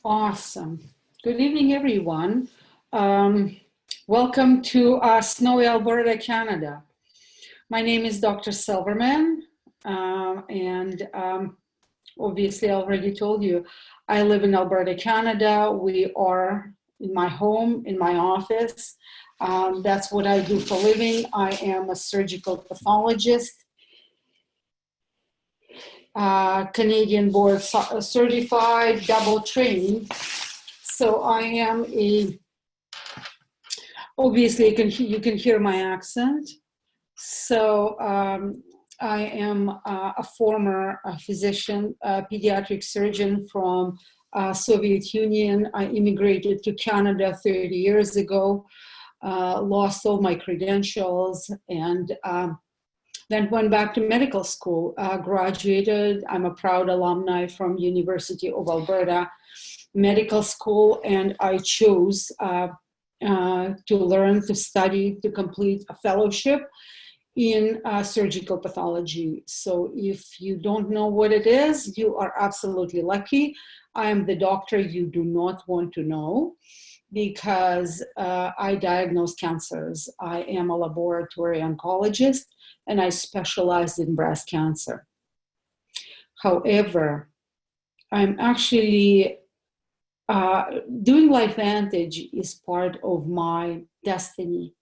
Awesome. Good evening, everyone. Welcome to snowy Alberta, Canada. My name is Dr. Silverman, and obviously I already told you, I live in Alberta, Canada. We are in my home, in my office. That's what I do for a living. I am a surgical pathologist, Canadian board certified, double trained. So I am obviously you can hear my accent. So I am a former physician, pediatric surgeon from Soviet Union. I immigrated to Canada 30 years ago, lost all my credentials, and then went back to medical school, graduated. I'm a proud alumni from University of Alberta Medical School, and I chose to learn, to study, to complete a fellowship in surgical pathology. So if you don't know what it is, you are absolutely lucky. I am the doctor you do not want to know, because I diagnose cancers. I am a laboratory oncologist, and I specialize in breast cancer. However, I'm actually doing LifeVantage is part of my destiny.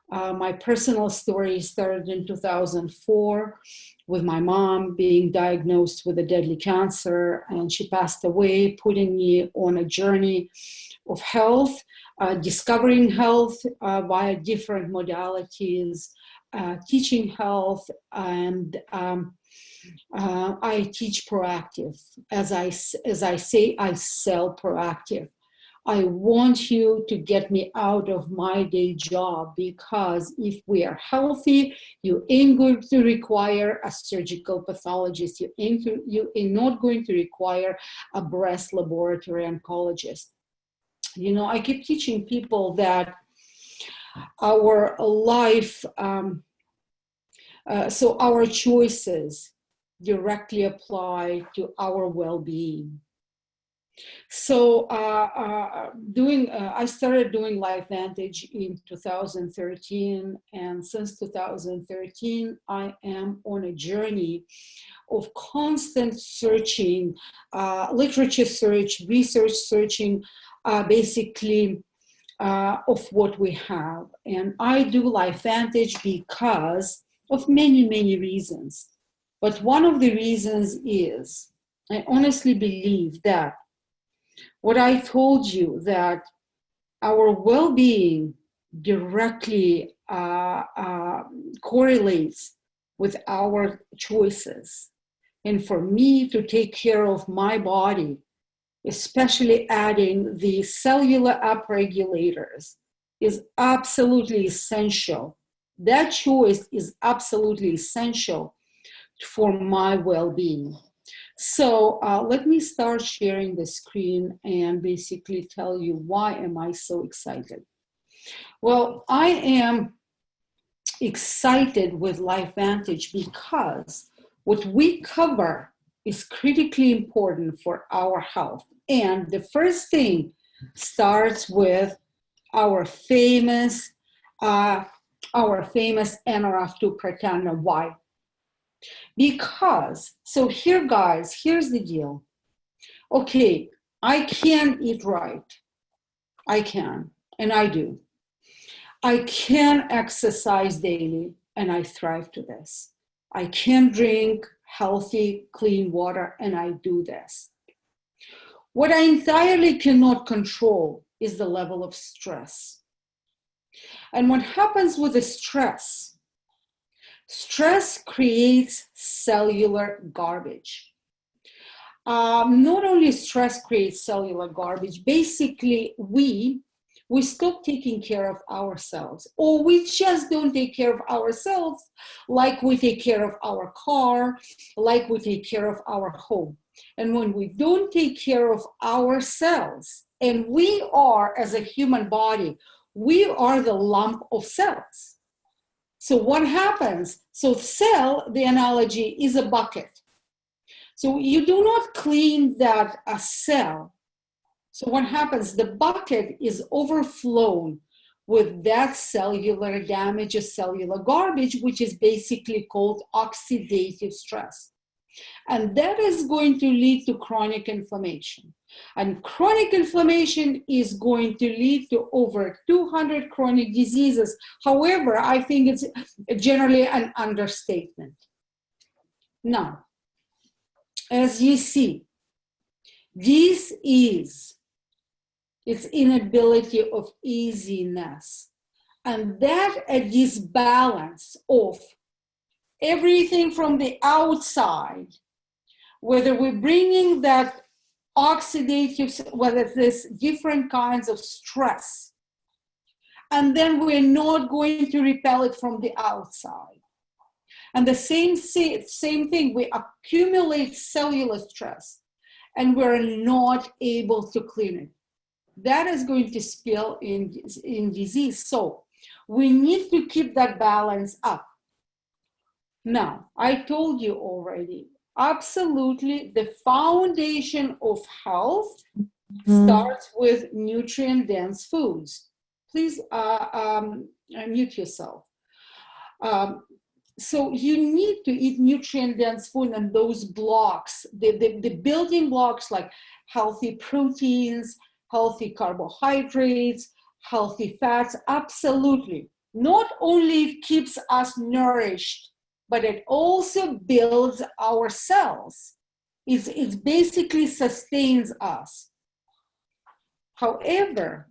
My personal story started in 2004 with my mom being diagnosed with a deadly cancer, and she passed away, putting me on a journey of health, discovering health via different modalities, teaching health, and I teach proactive. As I say, I sell proactive. I want you to get me out of my day job, because if we are healthy, you ain't going to require a surgical pathologist. You ain't not going to require a breast laboratory oncologist. You know, I keep teaching people that our life, so our choices directly apply to our well-being. So I started doing LifeVantage in 2013, and since 2013, I am on a journey of constant searching, literature search, research searching, basically of what we have. And I do LifeVantage because of many, many reasons. But one of the reasons is, I honestly believe that what I told you, that our well-being directly correlates with our choices. And for me to take care of my body, especially adding the cellular upregulators, is absolutely essential. That choice is absolutely essential for my well-being. So let me start sharing the screen and basically tell you why am I so excited. Well, I am excited with LifeVantage because what we cover is critically important for our health. And the first thing starts with our famous NRF2 pretender. Why? Because, so here guys, here's the deal. Okay, I can eat right. I can, and I do. I can exercise daily, and I thrive to this. I can drink healthy, clean water, and I do this. What I entirely cannot control is the level of stress. And what happens with the stress? Stress creates cellular garbage. Not only stress creates cellular garbage, basically we stop taking care of ourselves, or we just don't take care of ourselves like we take care of our car, like we take care of our home. And when we don't take care of ourselves, and we are, as a human body, we are the lump of cells. So what happens? So cell, the analogy, is a bucket. So you do not clean that cell So what happens? The bucket is overflown with that cellular damage, or cellular garbage, which is basically called oxidative stress. And that is going to lead to chronic inflammation. And chronic inflammation is going to lead to over 200 chronic diseases. However, I think it's generally an understatement. Now, as you see, this is its inability of easiness. And that a disbalance of everything from the outside, whether we're bringing that oxidative, whether there's different kinds of stress, and then we're not going to repel it from the outside. And the same thing, we accumulate cellular stress and we're not able to clean it. That is going to spill in disease. So we need to keep that balance up. Now, I told you already, absolutely, the foundation of health starts with nutrient-dense foods. Please mute yourself. So you need to eat nutrient-dense food, and those blocks, the building blocks like healthy proteins, healthy carbohydrates, healthy fats, absolutely. Not only it keeps us nourished, but it also builds our cells. It basically sustains us. However,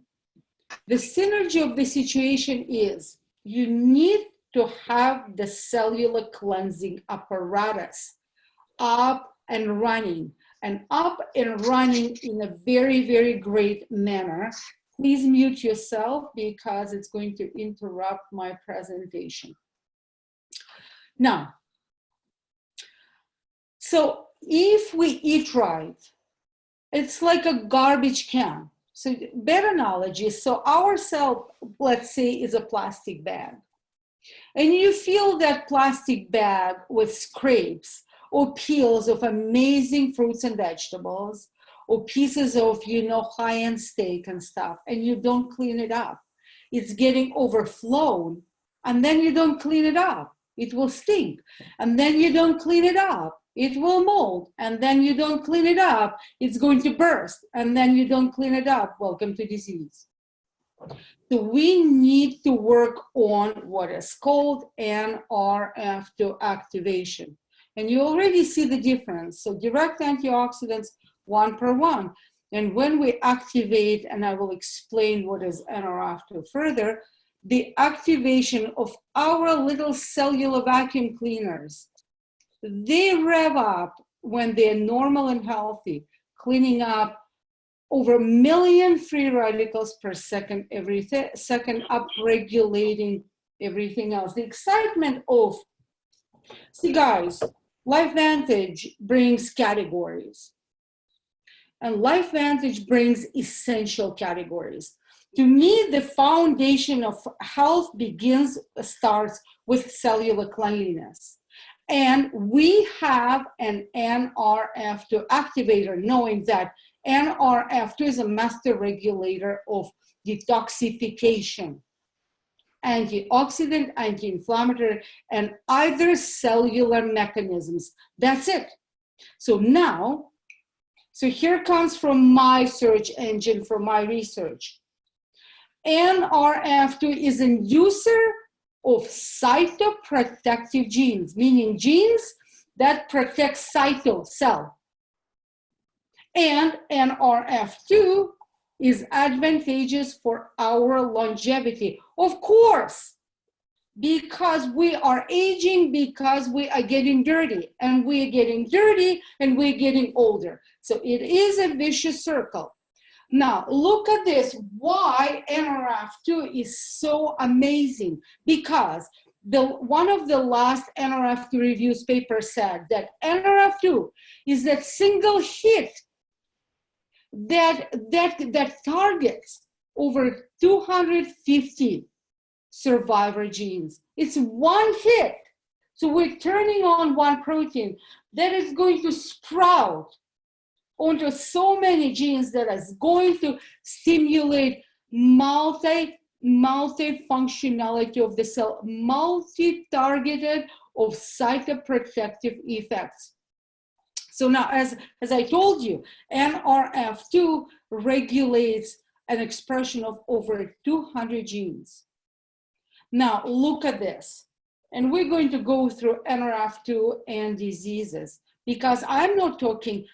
the synergy of the situation is you need to have the cellular cleansing apparatus up and running, and up and running in a very, very great manner. Please mute yourself because it's going to interrupt my presentation. Now, so if we eat right, it's like a garbage can. So better analogy, so our cell, let's say, is a plastic bag. And you fill that plastic bag with scrapes or peels of amazing fruits and vegetables, or pieces of, high-end steak and stuff, and you don't clean it up. It's getting overflown, and then you don't clean it up. It will stink. And then you don't clean it up. It will mold. And then you don't clean it up. It's going to burst. And then you don't clean it up. Welcome to disease. So we need to work on what is called NRF2 activation. And you already see the difference. So direct antioxidants, 1 per 1. And when we activate, and I will explain what is NRF2 further, the activation of our little cellular vacuum cleaners, they rev up when they're normal and healthy, cleaning up over 1 million free radicals per second, every second, upregulating everything else. The excitement of, see guys, LifeVantage brings categories. And LifeVantage brings essential categories. To me, the foundation of health starts with cellular cleanliness. And we have an NRF2 activator, knowing that NRF2 is a master regulator of detoxification, antioxidant, anti-inflammatory, and other cellular mechanisms. That's it. So now, here comes from my search engine, from my research. NRF2 is an inducer of cytoprotective genes, meaning genes that protect cell. And NRF2 is advantageous for our longevity. Of course, because we are aging, because we are getting dirty, and we're getting dirty, and we're getting older. So it is a vicious circle. Now, look at this, why NRF2 is so amazing. Because one of the last NRF2 reviews papers said that NRF2 is that single hit that targets over 250 survivor genes. It's one hit. So we're turning on one protein that is going to sprout onto so many genes that is going to stimulate multi-functionality of the cell, multi-targeted of cytoprotective effects. So now, as I told you, NRF2 regulates an expression of over 200 genes. Now, look at this. And we're going to go through NRF2 and diseases, because I'm not talking,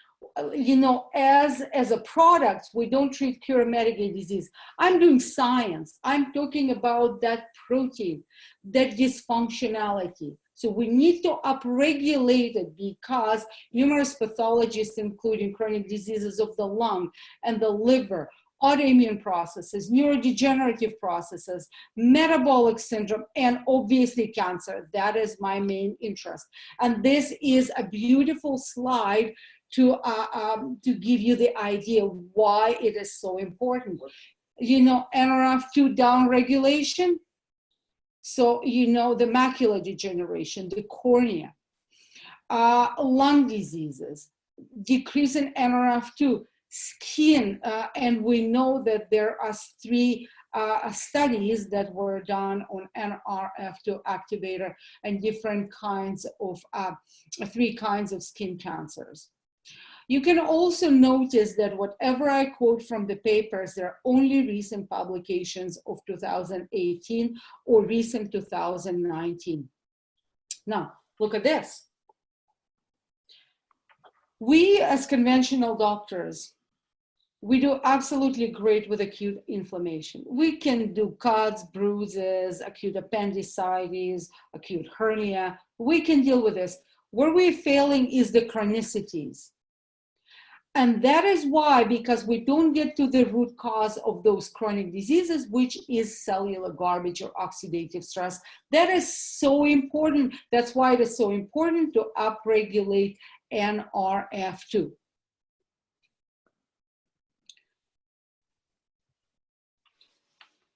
you know, as a product, we don't treat, cure, mitigate disease. I'm doing science. I'm talking about that protein, that dysfunctionality. So we need to upregulate it, because numerous pathologies, including chronic diseases of the lung and the liver, autoimmune processes, neurodegenerative processes, metabolic syndrome, and obviously cancer. That is my main interest. And this is a beautiful slide to give you the idea why it is so important. You know, NRF2 downregulation. So, you know, the macular degeneration, the cornea, lung diseases, decrease in NRF2, skin, and we know that there are 3 studies that were done on NRF2 activator and different kinds of, 3 kinds of skin cancers. You can also notice that whatever I quote from the papers, they're only recent publications of 2018 or recent 2019. Now, look at this. We as conventional doctors, we do absolutely great with acute inflammation. We can do cuts, bruises, acute appendicitis, acute hernia. We can deal with this. Where we're failing is the chronicities. And that is why, because we don't get to the root cause of those chronic diseases, which is cellular garbage or oxidative stress. That is so important. That's why it is so important to upregulate NRF2.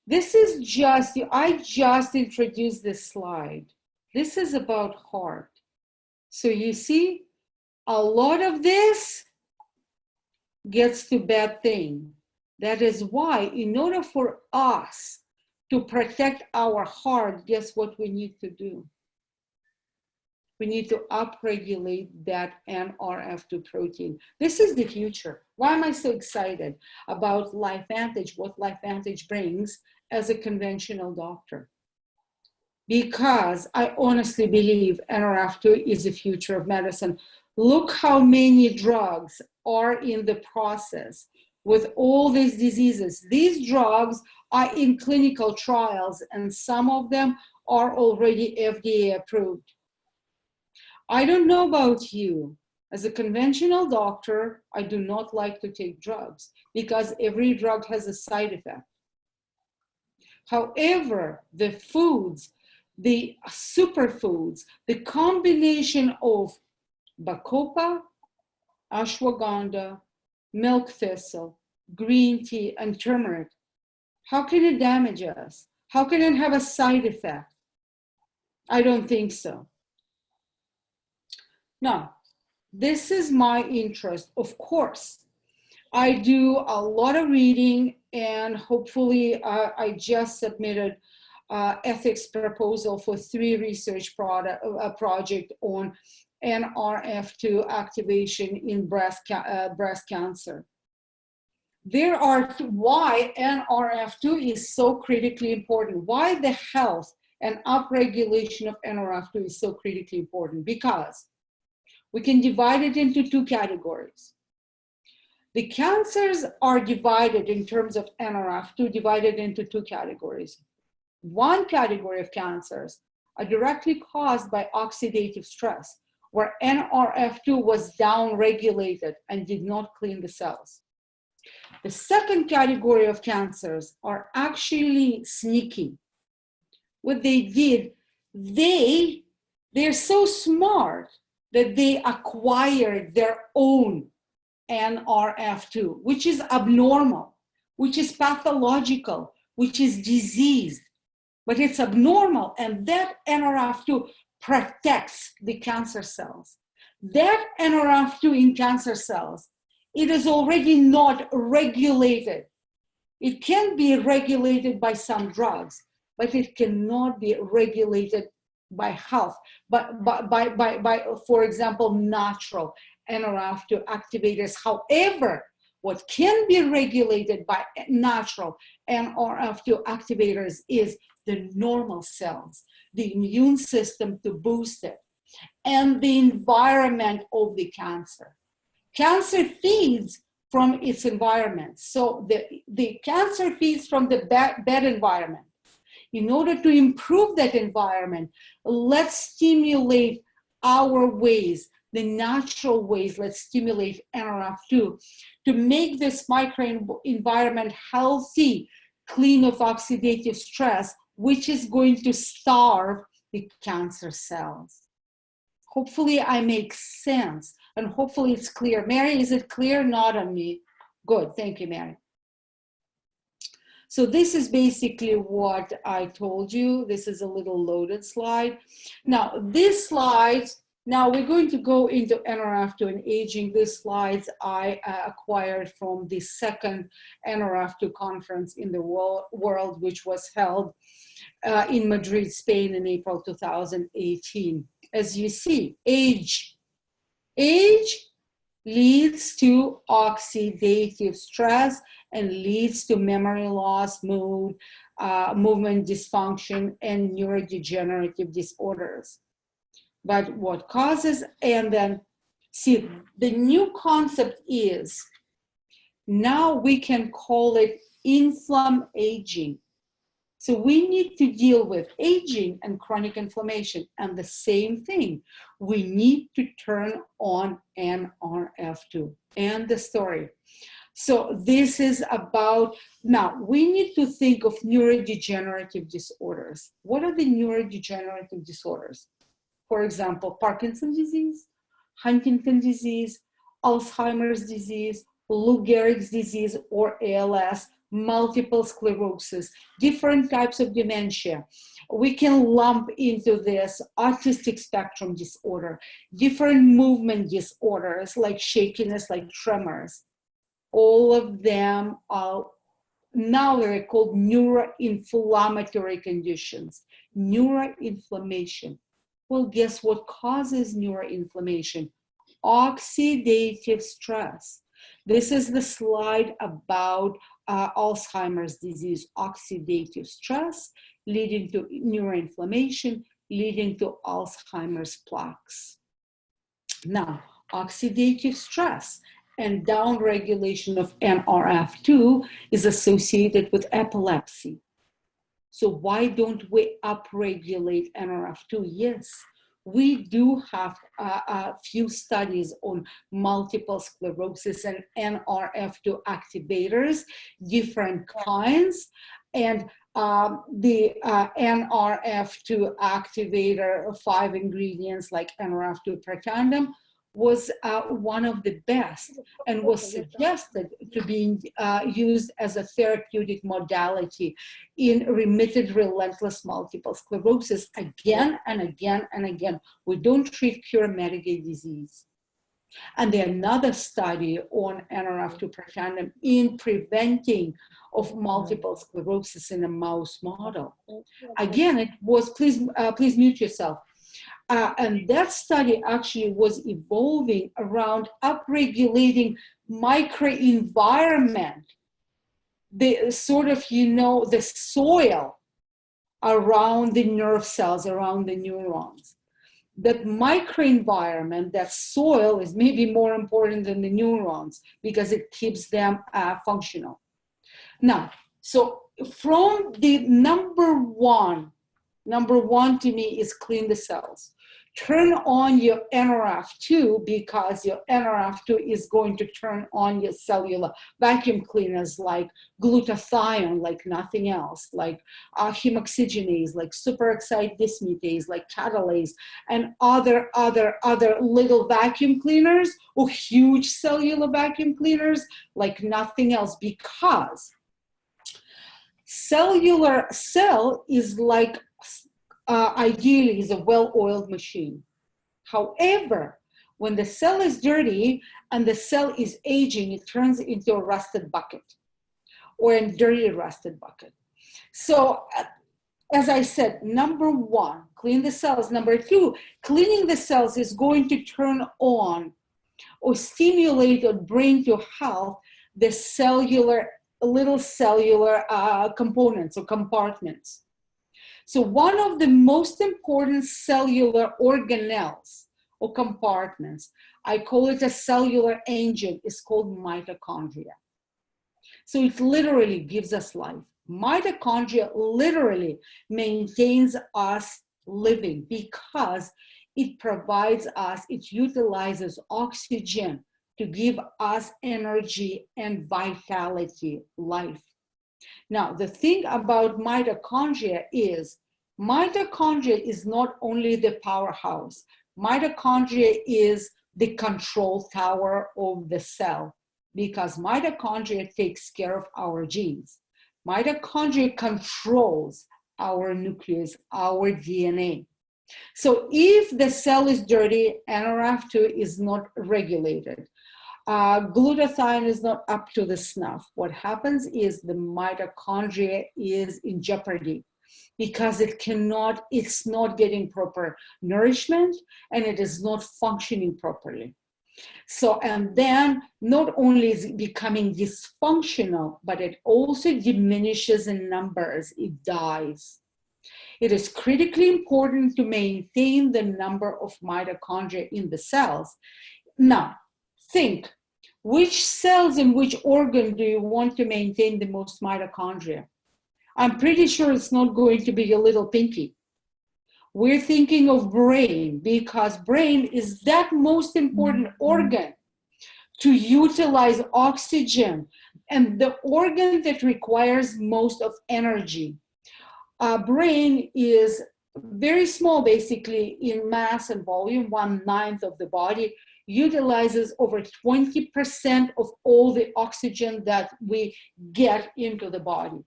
This is just, I just introduced this slide. This is about heart. So you see, a lot of this gets to bad thing. That is why, in order for us to protect our heart, guess what we need to do? We need to upregulate that NRF2 protein. This is the future. Why am I so excited about LifeVantage, what LifeVantage brings as a conventional doctor? Because I honestly believe NRF2 is the future of medicine. Look how many drugs are in the process with all these diseases. These drugs are in clinical trials, and some of them are already FDA approved. I don't know about you. As a conventional doctor, I do not like to take drugs because every drug has a side effect. However, the foods, the superfoods, the combination of bacopa, ashwagandha, milk thistle, green tea, and turmeric, how can it damage us? How can it have a side effect? I don't think so. Now, this is my interest. Of course, I do a lot of reading, and hopefully I just submitted ethics proposal for 3 research project on NRF2 activation in breast cancer. There are why NRF2 is so critically important. Why the health and upregulation of NRF2 is so critically important, because we can divide it into 2 categories. The cancers are divided in terms of NRF2, divided into 2 categories. One category of cancers are directly caused by oxidative stress, where NRF2 was downregulated and did not clean the cells. The second category of cancers are actually sneaky. What they did, they're so smart that they acquired their own NRF2, which is abnormal, which is pathological, which is diseased, but it's abnormal, and that NRF2 protects the cancer cells. That NRF2 in cancer cells it is already not regulated. It can be regulated by some drugs, but it cannot be regulated by health, by for example, natural NRF2 activators. However, what can be regulated by natural NRF2 activators is the normal cells, the immune system to boost it, and the environment of the cancer. Cancer feeds from its environment. So the cancer feeds from the bad environment. In order to improve that environment, let's stimulate our ways, the natural ways. Let's stimulate NRF2 to make this microenvironment healthy, clean of oxidative stress, which is going to starve the cancer cells. Hopefully I make sense, and hopefully it's clear. Mary, is it clear? Nod on me. Good, thank you, Mary. So this is basically what I told you. This is a little loaded slide. Now, these slides, now we're going to go into NRF2 and aging. These slides I acquired from the second NRF2 conference in the world, which was held in Madrid, Spain in April 2018. As you see, age leads to oxidative stress and leads to memory loss, mood, movement dysfunction, and neurodegenerative disorders. But what causes, and then see, the new concept is, now we can call it inflammaging. So we need to deal with aging and chronic inflammation. And the same thing, we need to turn on NRF2. And the story. So this is about, now we need to think of neurodegenerative disorders. What are the neurodegenerative disorders? For example, Parkinson's disease, Huntington disease, Alzheimer's disease, Lou Gehrig's disease or ALS, multiple sclerosis, different types of dementia. We can lump into this autistic spectrum disorder, different movement disorders like shakiness, like tremors. All of them are now they're called neuroinflammatory conditions, neuroinflammation. Well, guess what causes neuroinflammation? Oxidative stress. This is the slide about Alzheimer's disease, oxidative stress leading to neuroinflammation, leading to Alzheimer's plaques. Now, oxidative stress and downregulation of NRF2 is associated with epilepsy. So why don't we upregulate NRF2? Yes, we do have a few studies on multiple sclerosis and NRF2 activators, different kinds, and the NRF2 activator, 5 ingredients like NRF2 per tandem, was one of the best and was suggested to be used as a therapeutic modality in remitted relentless multiple sclerosis again and again and again. We don't treat, cure, mitigate disease. And then another study on NRF2 per tandem in preventing of multiple sclerosis in a mouse model. Again, it was, please mute yourself. And that study actually was evolving around upregulating microenvironment, the sort of, the soil around the nerve cells, around the neurons. That microenvironment, that soil, is maybe more important than the neurons because it keeps them functional. Now, so from the number one to me is clean the cells. Turn on your NRF2 because your NRF2 is going to turn on your cellular vacuum cleaners like glutathione, like nothing else, like hemoxygenase, like superoxide dismutase, like catalase, and other little vacuum cleaners or huge cellular vacuum cleaners like nothing else, because cellular cell is like ideally is a well-oiled machine. However, When the cell is dirty and the cell is aging, it turns into a rusted bucket or a dirty rusted bucket. So as I said, number one, clean the cells. Number two, cleaning the cells is going to turn on or stimulate or bring to health the little cellular components or compartments. So one of the most important cellular organelles or compartments, I call it a cellular engine, is called mitochondria. So it literally gives us life. Mitochondria literally maintains us living because it provides us, it utilizes oxygen to give us energy and vitality, life. Now, the thing about mitochondria is not only the powerhouse. Mitochondria is the control tower of the cell because mitochondria takes care of our genes. Mitochondria controls our nucleus, our DNA. So if the cell is dirty, NRF2 is not regulated. Glutathione is not up to the snuff. What happens is the mitochondria is in jeopardy because it's not getting proper nourishment and it is not functioning properly. So, and then not only is it becoming dysfunctional, but it also diminishes in numbers, it dies. It is critically important to maintain the number of mitochondria in the cells. Now, think, which cells in which organ do you want to maintain the most mitochondria? I'm pretty sure it's not going to be your little pinky. We're thinking of brain because brain is that most important organ to utilize oxygen and the organ that requires most of energy. Brain is very small, basically, in mass and volume, 1/9 of the body, utilizes over 20% of all the oxygen that we get into the body.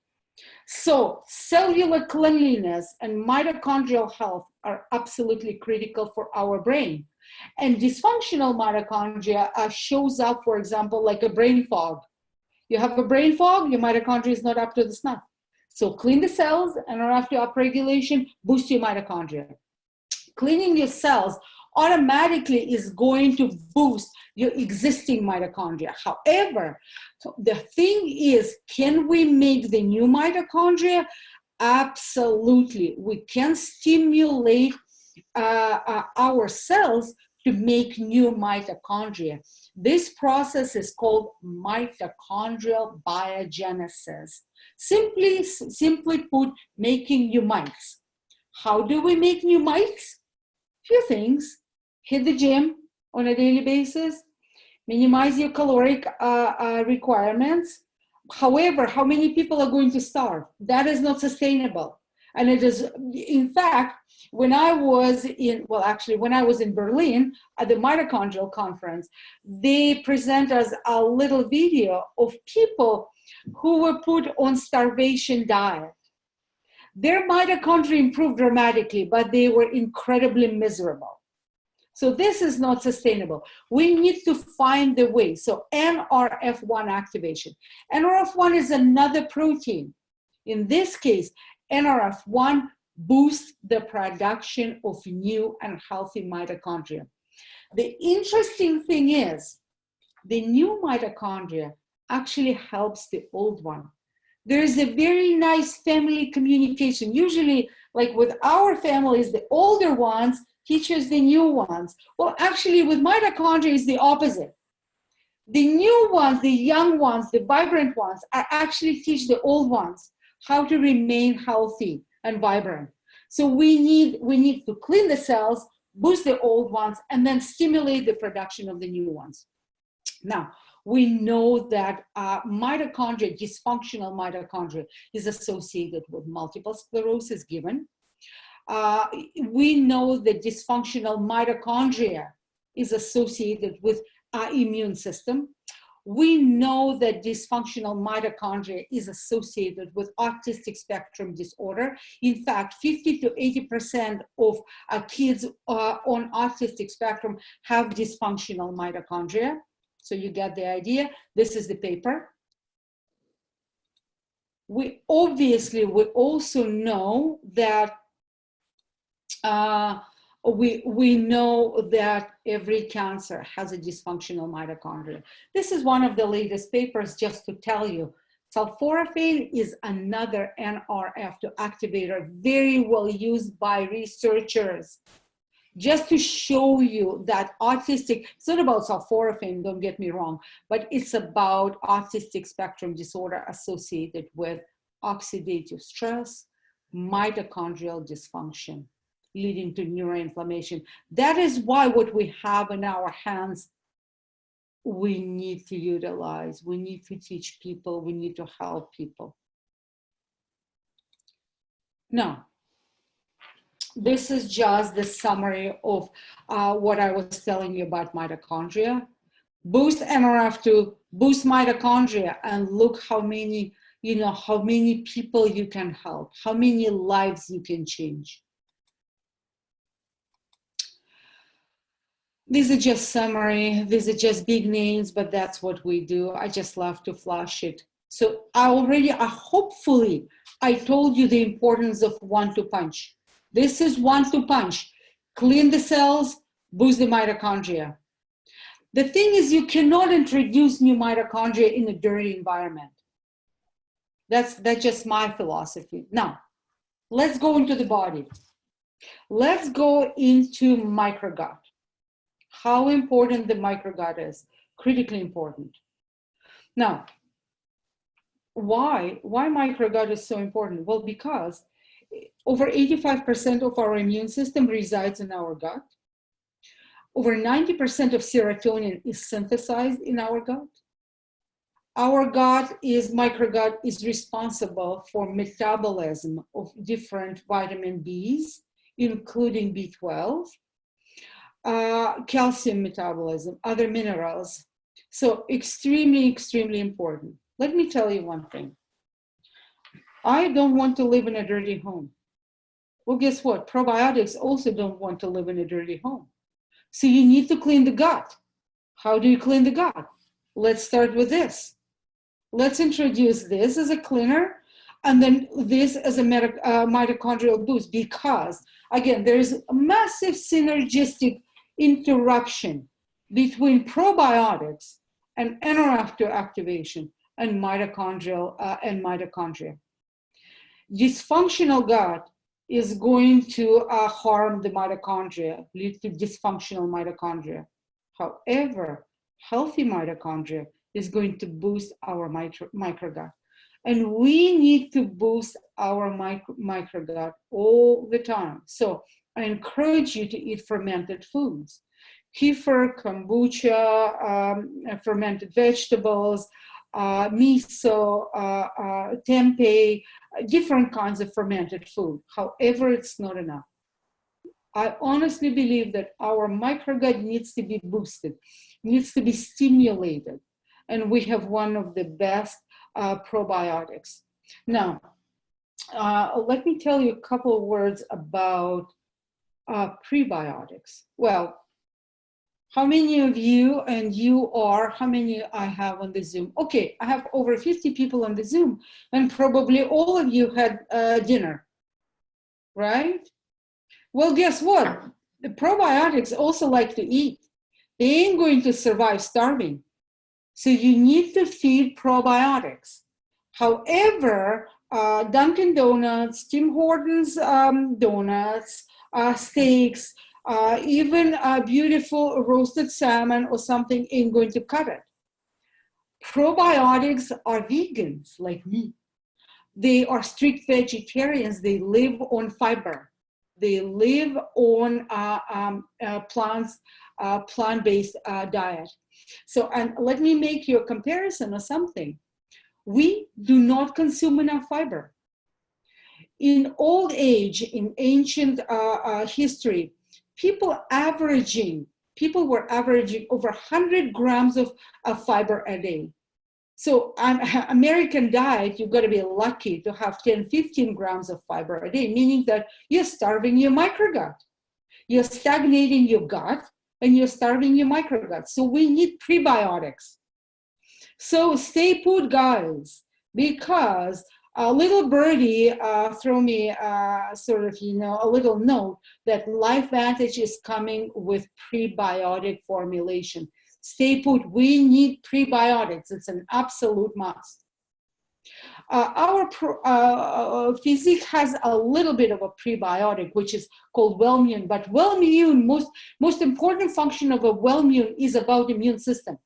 So cellular cleanliness and mitochondrial health are absolutely critical for our brain. And dysfunctional mitochondria shows up, for example, like a brain fog. You have a brain fog, your mitochondria is not up to the snuff. So clean the cells, NRF2 upregulation, boost your mitochondria. Cleaning your cells automatically is going to boost your existing mitochondria. However, the thing is, can we make the new mitochondria? Absolutely. We can stimulate our cells to make new mitochondria. This process is called mitochondrial biogenesis. Simply put, making new mites. How do we make new mites? Few things. Hit the gym on a daily basis. Minimize your caloric requirements. However, how many people are going to starve? That is not sustainable. And it is, in fact, when I was in Berlin at the mitochondrial conference, they present us a little video of people who were put on starvation diet. Their mitochondria improved dramatically, but they were incredibly miserable. So this is not sustainable. We need to find the way. So NRF1 activation. NRF1 is another protein. In this case, NRF1 boosts the production of new and healthy mitochondria. The interesting thing is, the new mitochondria actually helps the old one. There is a very nice family communication. Usually, like with our families, the older ones teaches the new ones. Well, actually, with mitochondria, it's the opposite. The new ones, the young ones, the vibrant ones, are actually teach the old ones how to remain healthy and vibrant. So we need to clean the cells, boost the old ones, and then stimulate the production of the new ones. Now, we know that mitochondria, dysfunctional mitochondria, is associated with multiple sclerosis given. We know that dysfunctional mitochondria is associated with our immune system. We know that dysfunctional mitochondria is associated with autistic spectrum disorder. In fact, 50 to 80% of kids on autistic spectrum have dysfunctional mitochondria. So you get the idea. This is the paper. We also know that we know that every cancer has a dysfunctional mitochondria. This is one of the latest papers, just to tell you. Sulforaphane is another NRF2 activator, very well used by researchers. Just to show you that autistic, it's not about sulforaphane, don't get me wrong, but it's about autistic spectrum disorder associated with oxidative stress, mitochondrial dysfunction, leading to neuroinflammation. That is why what we have in our hands, we need to utilize, we need to teach people, we need to help people. Now, this is just the summary of what I was telling you about mitochondria. Boost NRF2, boost mitochondria, and look how many, how many people you can help, how many lives you can change. These are just summary, these are just big names, but that's what we do. I just love to flash it. So hopefully, I told you the importance of 1-2 punch. This is 1-2 punch. Clean the cells, boost the mitochondria. The thing is, you cannot introduce new mitochondria in a dirty environment. That's just my philosophy. Now, let's go into the body. Let's go into microgut. How important the microgut is, critically important. Now, why microgut is so important? Well, because over 85% of our immune system resides in our gut. Over 90% of serotonin is synthesized in our gut. Our microgut is responsible for metabolism of different vitamin Bs, including B12, calcium metabolism, other minerals. So extremely, extremely important. Let me tell you one thing. I don't want to live in a dirty home. Well, guess what? Probiotics also don't want to live in a dirty home. So you need to clean the gut. How do you clean the gut? Let's start with this. Let's introduce this as a cleaner, and then this as a mitochondrial boost, because, again, there is a massive synergistic interaction between probiotics and NRF2 activation and mitochondria. Dysfunctional gut is going to harm the mitochondria, lead to dysfunctional mitochondria. However, healthy mitochondria is going to boost our microgut. And we need to boost our microgut all the time. So I encourage you to eat fermented foods. Kefir, kombucha, fermented vegetables, miso, tempeh, different kinds of fermented food. However, it's not enough. I honestly believe that our microgut needs to be boosted, needs to be stimulated. And we have one of the best probiotics. Now, let me tell you a couple of words about prebiotics. Well, how many of you, and how many I have on the Zoom? Okay, I have over 50 people on the Zoom, and probably all of you had dinner, right? Well, guess what? The probiotics also like to eat. They ain't going to survive starving. So you need to feed probiotics. However, Dunkin' Donuts, Tim Hortons donuts, steaks, even a beautiful roasted salmon or something ain't going to cut it. Probiotics are vegans like me. They are strict vegetarians. They live on fiber. They live on plant-based diet. So, and let me make you a comparison of something. We do not consume enough fiber. In old age, in ancient history, people averaging people were averaging over 100 grams of fiber a day. So American diet, you've got to be lucky to have 10, 15 grams of fiber a day, meaning that you're starving your microgut. You're stagnating your gut and you're starving your microgut. So we need prebiotics. So stay put, guys, because a little birdie threw me sort of, a little note that LifeVantage is coming with prebiotic formulation. Stay put, we need prebiotics. It's an absolute must. Our physique has a little bit of a prebiotic, which is called Wellmune, but Wellmune, most important function of a Wellmune is about immune system.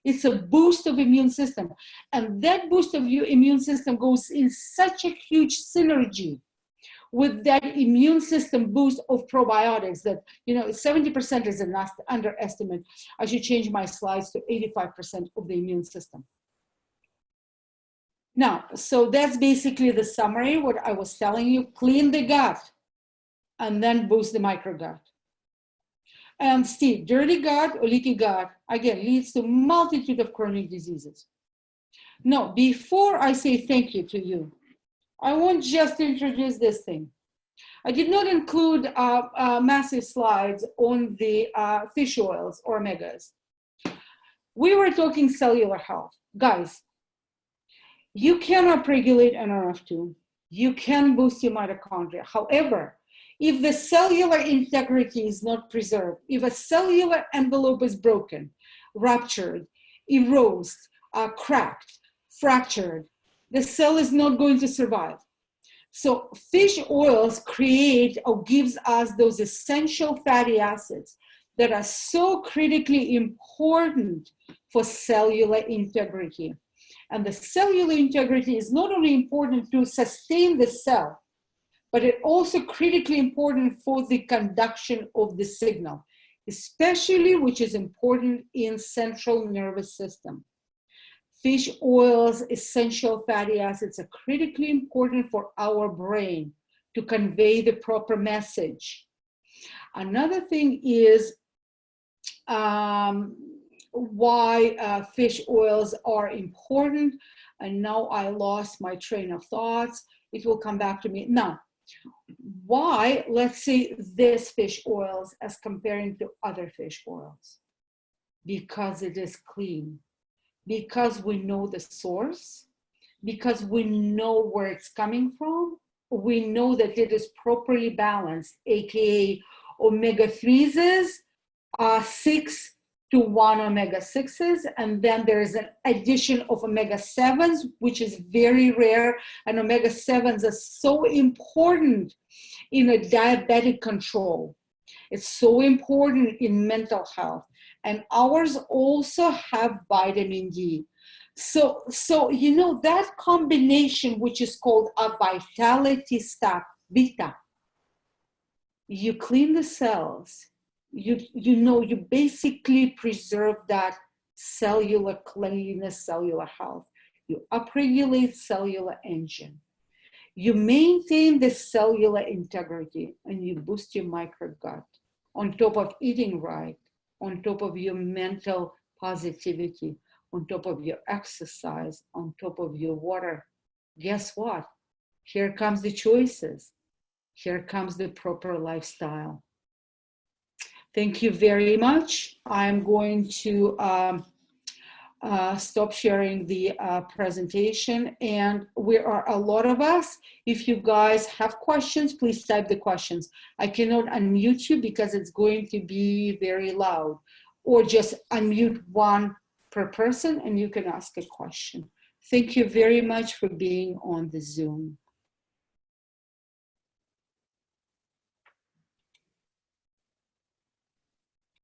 It's a boost of immune system. And that boost of your immune system goes in such a huge synergy with that immune system boost of probiotics that, 70% is an underestimate. I should change my slides to 85% of the immune system. Now, so that's basically the summary, what I was telling you. Clean the gut and then boost the microgut. And Steve, dirty gut or leaky gut, again, leads to multitude of chronic diseases. Now, before I say thank you to you, I want just to introduce this thing. I did not include massive slides on the fish oils or omegas. We were talking cellular health. Guys, you can upregulate NRF2. You can boost your mitochondria. However, if the cellular integrity is not preserved, if a cellular envelope is broken, ruptured, erodes, cracked, fractured, the cell is not going to survive. So fish oils create or gives us those essential fatty acids that are so critically important for cellular integrity. And the cellular integrity is not only important to sustain the cell, but it's also critically important for the conduction of the signal, especially which is important in central nervous system. Fish oils, essential fatty acids are critically important for our brain to convey the proper message. Another thing is why fish oils are important. And now I lost my train of thoughts. It will come back to me. Now, why, let's say, this fish oils as comparing to other fish oils? Because it is clean. Because we know the source, because we know where it's coming from, we know that it is properly balanced, aka omega-3s, 6 to 1 omega-6s, and then there is an addition of omega-7s, which is very rare, and omega-7s are so important in a diabetic control. It's so important in mental health. And ours also have vitamin D. So that combination, which is called a vitality stack, Vita, you clean the cells, you basically preserve that cellular cleanliness, cellular health. You upregulate cellular engine. You maintain the cellular integrity and you boost your microgut on top of eating right, on top of your mental positivity, on top of your exercise, on top of your water. Guess what? Here comes the choices. Here comes the proper lifestyle. Thank you very much. I'm going to stop sharing the presentation, and we are a lot of us. If you guys have questions, please type the questions. I cannot unmute you because it's going to be very loud, or just unmute one per person and you can ask a question. Thank you very much for being on the Zoom.